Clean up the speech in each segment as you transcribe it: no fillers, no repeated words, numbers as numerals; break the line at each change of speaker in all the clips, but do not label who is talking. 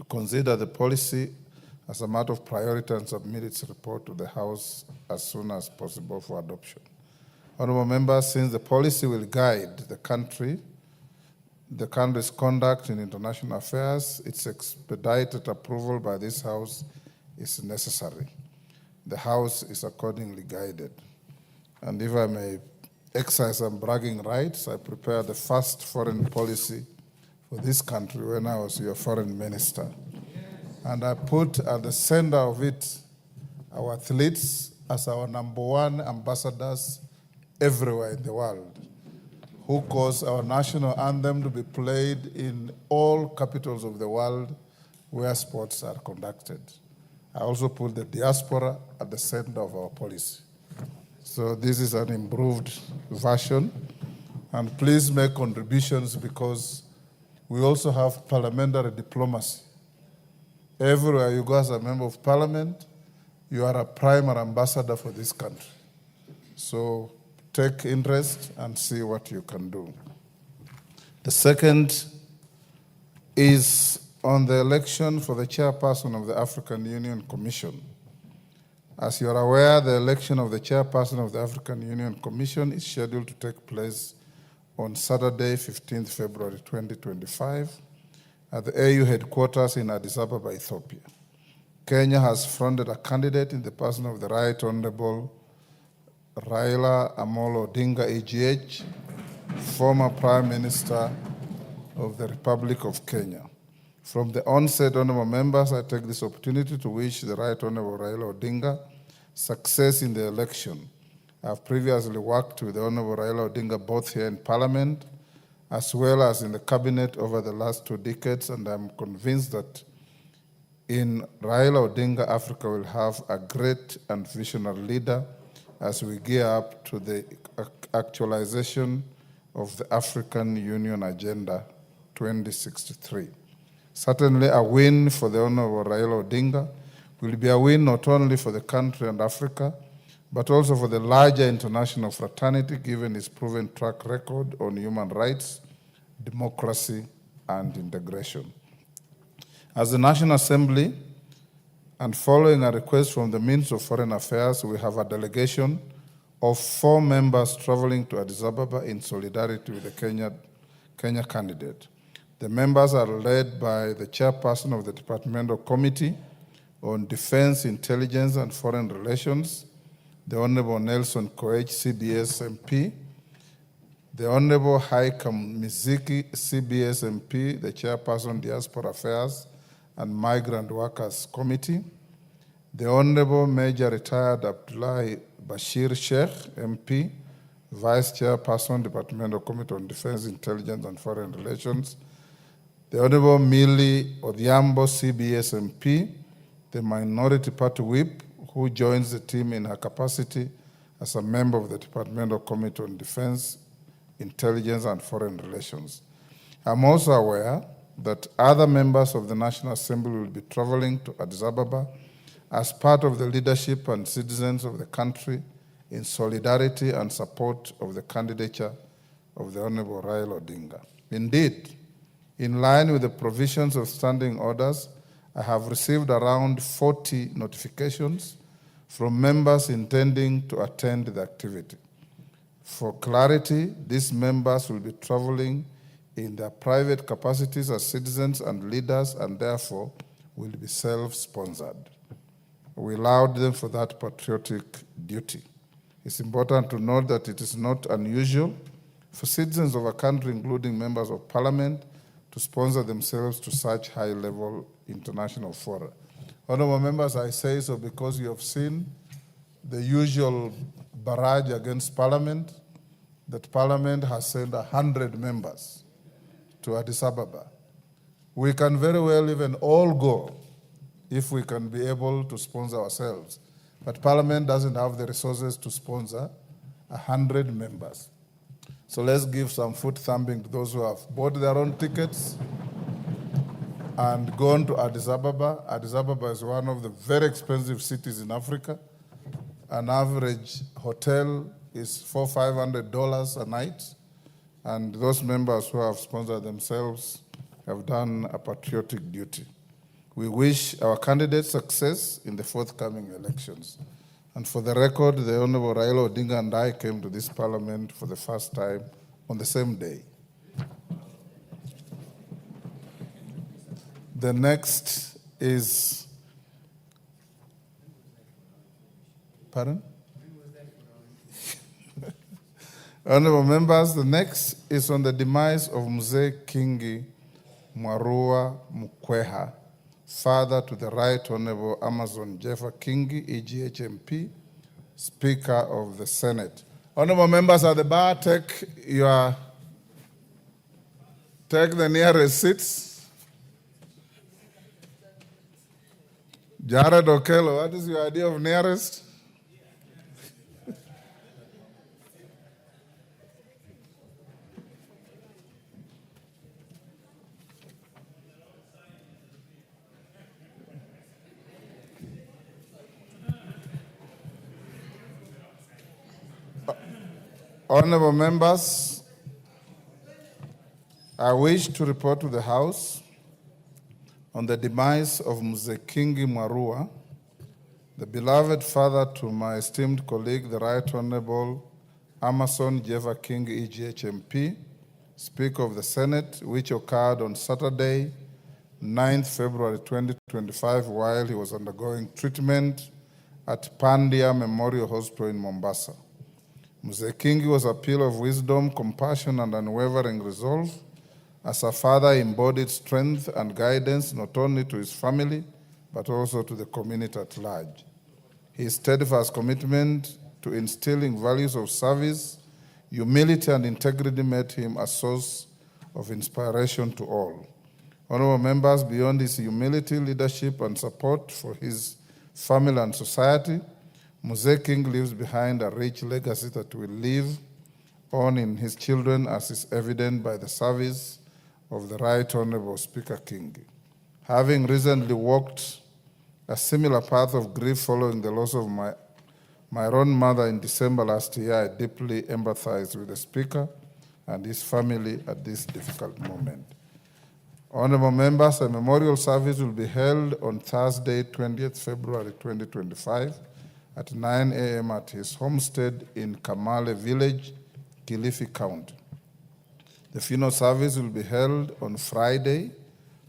consider the policy as a matter of priority and submit its report to the House as soon as possible for adoption. Honorable members, since the policy will guide the country's conduct in international affairs, its expedited approval by this House is necessary. The House is accordingly guided. And if I may exercise some bragging rights, I prepared the first foreign policy for this country when I was your foreign minister. And I put at the center of it our athletes as our #1 ambassadors everywhere in the world, who cause our national anthem to be played in all capitals of the world where sports are conducted. I also put the diaspora at the center of our policy. So this is an improved version. And please make contributions because we also have parliamentary diplomacy. Everywhere you go as a member of parliament, you are a primary ambassador for this country. So take interest and see what you can do. The second is on the election for the chairperson of the African Union Commission. As you are aware, the election of the chairperson of the African Union Commission is scheduled to take place on Saturday, 15th February 2025, at the AU headquarters in Addis Ababa, Ethiopia. Kenya has fronted a candidate in the person of the Right Honorable RAILA Amolo Odinga, AGH, former Prime Minister of the Republic of Kenya. From the onset, honorable members, I take this opportunity to wish the Right Honorable Raila Odinga success in the election. I have previously worked with the Honorable Raila Odinga both here in Parliament as well as in the Cabinet over the last 2 decades, and I'm convinced that in Raila Odinga, Africa will have a great and visionary leader as we gear up to the actualization of the African Union Agenda 2063. Certainly a win for the Honorable Raila Odinga will be a win not only for the country and Africa, but also for the larger international fraternity, given his proven track record on human rights, democracy, and integration. As the National Assembly, and following a request from the Minister of Foreign Affairs, we have a delegation of 4 members traveling to Addis Ababa in solidarity with the Kenya candidate. The members are led by the chairperson of the Departmental Committee on Defense, Intelligence, and Foreign Relations, the Honorable Nelson Koech, CBS MP, the Honorable Haikam Miziki, CBS MP, the chairperson, Diaspora Affairs and Migrant Workers Committee, the Honorable Major Retired Abdullahi Bashir Sheikh, MP, Vice Chairperson, Departmental Committee on Defense, Intelligence, and Foreign Relations, the Honorable Millie Odhiambo, CBS MP, the Minority Party Whip, who joins the team in her capacity as a member of the Departmental Committee on Defense, Intelligence, and Foreign Relations. I'm also aware that other members of the National Assembly will be traveling to Addis Ababa as part of the leadership and citizens of the country in solidarity and support of the candidature of the Honorable Raila Odinga. Indeed, in line with the provisions of standing orders, I have received around 40 notifications from members intending to attend the activity. For clarity, these members will be traveling in their private capacities as citizens and leaders, and therefore will be self-sponsored. We allowed them for that patriotic duty. It's important to note that it is not unusual for citizens of a country, including members of parliament, to sponsor themselves to such high-level international fora. Honorable members, I say so because you have seen the usual barrage against Parliament, that Parliament has sent 100 members to Addis Ababa. We can very well even all go if we can be able to sponsor ourselves. But Parliament doesn't have the resources to sponsor 100 members. So let's give some foot thumping to those who have bought their own tickets and gone to Addis Ababa. Addis Ababa is one of the very expensive cities in Africa. An average hotel is $400-500 a night. And those members who have sponsored themselves have done a patriotic duty. We wish our candidates success in the forthcoming elections. And for the record, the Honorable Raila Odinga and I came to this parliament for the first time on the same day. The next is, pardon? Honorable members, the next is on the demise of Mzee Kingi Mwarua Mukweha, father to the Right Honorable Amazon Jeffa Kingi, EGHMP, Speaker of the Senate. Honorable members at the bar, take the nearest seats. Jared Okello, what is your idea of nearest? Honorable members, I wish to report to the House on the demise of Mzee Kingi Mwarua, the beloved father to my esteemed colleague, the Right Honorable Amazon Jeffa Kingi, EGHMP, Speaker of the Senate, which occurred on Saturday, 9th February 2025, while he was undergoing treatment at Pandya Memorial Hospital in Mombasa. Mzee Kingi was a pillar of wisdom, compassion, and unwavering resolve. As a father, he embodied strength and guidance not only to his family, but also to the community at large. His steadfast commitment to instilling values of service, humility, and integrity made him a source of inspiration to all. Honorable members, beyond his humility, leadership, and support for his family and society, Mzee Kingi leaves behind a rich legacy that will live on in his children, as is evident by the service of the Right Honorable Speaker Kingi. Having recently walked a similar path of grief following the loss of my own mother in December last year, I deeply empathize with the Speaker and his family at this difficult moment. Honorable members, a memorial service will be held on Thursday, 20th February 2025, at 9 a.m. at his homestead in Kamale Village, Kilifi County. The funeral service will be held on Friday,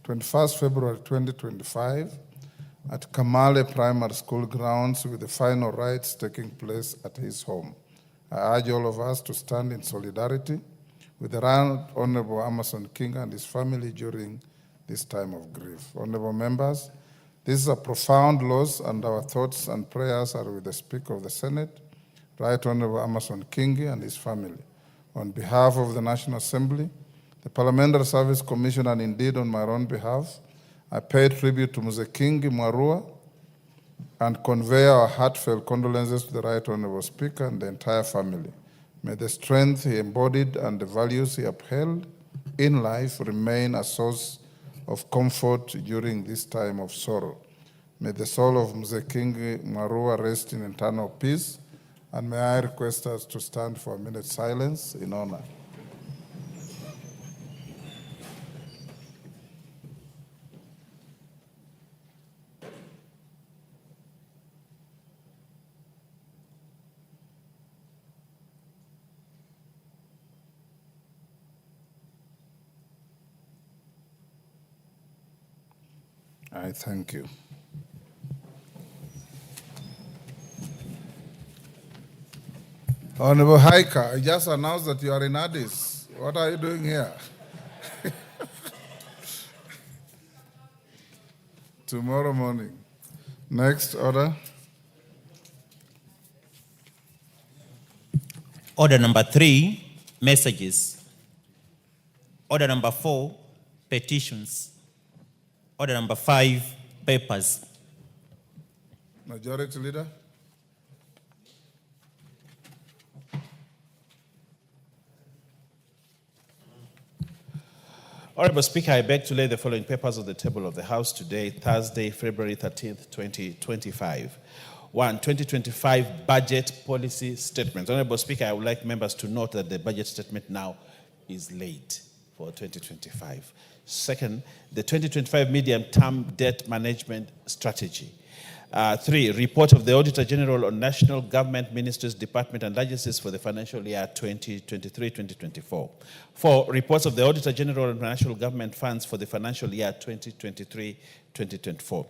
21st February 2025, at Kamale Primary School grounds, with the final rites taking place at his home. I urge all of us to stand in solidarity with the Right Honorable Amazon Kingi and his family during this time of grief. Honorable members, this is a profound loss, and our thoughts and prayers are with the Speaker of the Senate, Right Honorable Amazon Kingi, and his family. On behalf of the National Assembly, the Parliamentary Service Commission, and indeed on my own behalf, I pay tribute to Mzee Kingi Mwarua and convey our heartfelt condolences to the Right Honorable Speaker and the entire family. May the strength he embodied and the values he upheld in life remain a source of comfort during this time of sorrow. May the soul of Mzee Kingi Mwarua rest in eternal peace, and may I request us to stand for a minute's silence in honor. I thank you. Honorable Haika, I just announced that you are in ADDIS. What are you doing here? Tomorrow morning. Next order.
Order number 3, messages. Order number 4, petitions. Order number 5, papers.
Majority Leader.
Honorable Speaker, I beg to lay the following papers on the table of the House today, Thursday, February 13th, 2025. 1, 2025 Budget Policy Statement. Honorable Speaker, I would like members to note that the budget statement now is late for 2025. Second, the 2025 medium-term debt management strategy. 3, report of the Auditor General on National Government Ministries, Department and Agencies for the financial year 2023-2024. 4, reports of the Auditor General on National Government Funds for the financial year 2023-2024.